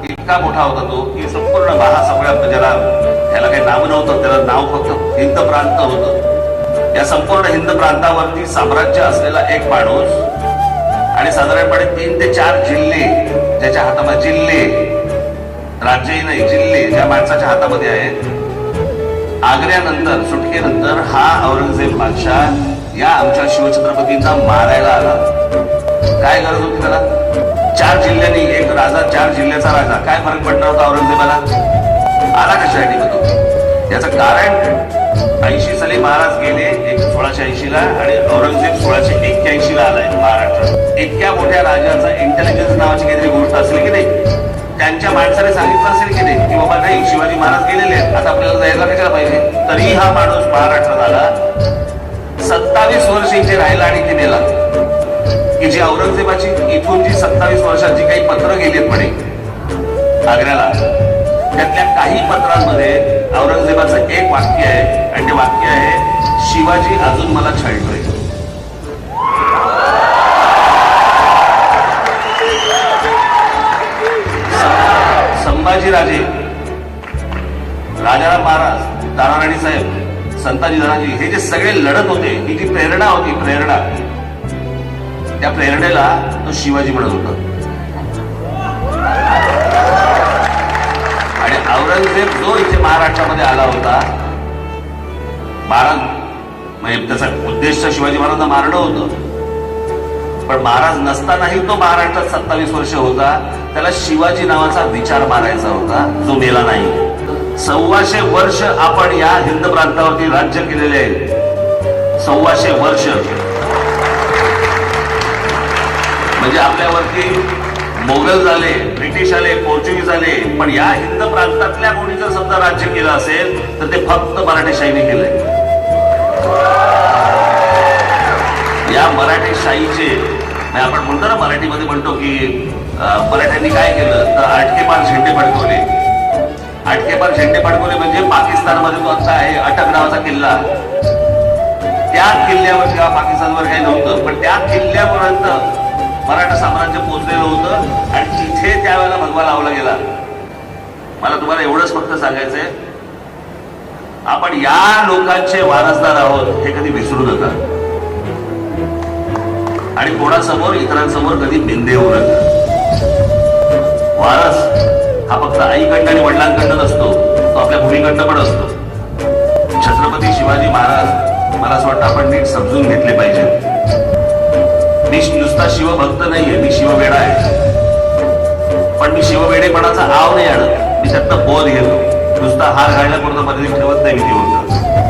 इतका मोठा होता तो की संपूर्ण सगळ्या ज्याला त्याला काही नाव नव्हतं, त्याला नाव फक्त हिंद प्रांत होतं. या संपूर्ण हिंद प्रांतावरती साम्राज्य असलेला एक माणूस आणि साधारणपणे 3 ते 4 जिल्हे ज्याच्या हातामध्ये, जिल्हे राज्यही नाही, जिल्हे ज्या माणसाच्या हातामध्ये आहेत. आग्र्यानंतर, सुटकेनंतर हा औरंगजेब बादशाह या आमच्या शिवछत्रपतींना मारायला आला. काय गरज होती त्याला? 4 जिल्ह्यांनी एक राजा, 4 जिल्ह्याचा राजा, काय फरक पडणार होता औरंगजेबाला? आला कशासाठी होतो? याचं कारण 80 साली महाराज गेले 1680 ला आणि औरंगजेब 1681 ला आलाय महाराष्ट्रात. इतक्या मोठ्या राजाचा इंटेलिजन्स नावाची काहीतरी गोष्ट असली की नाही, त्यांच्या माणसाने सांगितलं असेल की नाही की बाबा नाही, शिवाजी महाराज गेलेले आहेत, आता आपल्याला जायला कशाला पाहिजे. तरी हा माणूस महाराष्ट्रात आला. 27 वर्ष इथे राहिला आणि इथे नेला. की जी औरंगजेबाची इथून जी 27 वर्षात जी काही पत्र गेलीत म्हणे आग्र्याला, त्यातल्या काही पत्रांमध्ये औरंगजेबाचं एक वाक्य आहे आणि ते वाक्य आहे, शिवाजी अजून मला छळतोय. संभाजीराजे, राजाराम महाराज, तानाराणी साहेब, संताजी धनाजी, हे जे सगळे लढत होते, ही जी प्रेरणा होती, प्रेरणा, त्या प्रेरणेला तो शिवाजी म्हणत होता. आणि औरंगजेब जो इथे महाराष्ट्रामध्ये आला होता, महाराज म्हणजे त्याचा उद्देश शिवाजी महाराजांना मारणं होतं, पण महाराज नसतानाही तो महाराष्ट्रात 27 वर्ष होता. त्याला शिवाजी नावाचा विचार मारायचा होता, जो मेला नाही. 125 वर्ष आपण या हिंद प्रांतावरती राज्य केलेले आहे. 125 वर्ष म्हणजे आपल्यावरती मोगल झाले, ब्रिटिश आले, पोर्चुगीज आले, पण या हिंद प्रांतातल्या कोणी जर समजा राज्य केलं असेल तर ते फक्त मराठेशाहीने केलंय. या मराठेशाहीचे आपण म्हणतो ना, मराठीमध्ये म्हणतो की मराठ्यांनी काय केलं तर आटकेपार झेंडे फडकवले. आटकेपार झेंडे फडकवले म्हणजे पाकिस्तानमध्ये तो आता आहे अटक नावाचा किल्ला, त्या किल्ल्यावर जेव्हा पाकिस्तानवर काही नव्हतं, पण त्या किल्ल्यापर्यंत मराठा साम्राज्य पोहोचलेलं होतं आणि तिथे त्यावेळेला भगवा लावला गेला. मला तुम्हाला एवढंच फक्त सांगायचंय, आपण या लोकांचे वारसदार आहोत हे कधी विसरू नका. आणि कोणासमोर, इतरांसमोर कधी बिंदे होऊ नका. वारस हा फक्त आईकडनं आणि वडिलांकडनं नसतो, तो आपल्या भूमीकडनं पण असतो. छत्रपती शिवाजी महाराज मला असं वाटतं आपण नीट समजून घेतले पाहिजे. मी नुसता शिवभक्त नाहीये, मी शिववेडा आहे. पण मी शिववेडेपणाचा आव नाही आणत, मी त्यातनं बोध घेतो. नुसता हार घालण्यापुरतं मर्यादित ठेवत नाही मी ते होतं.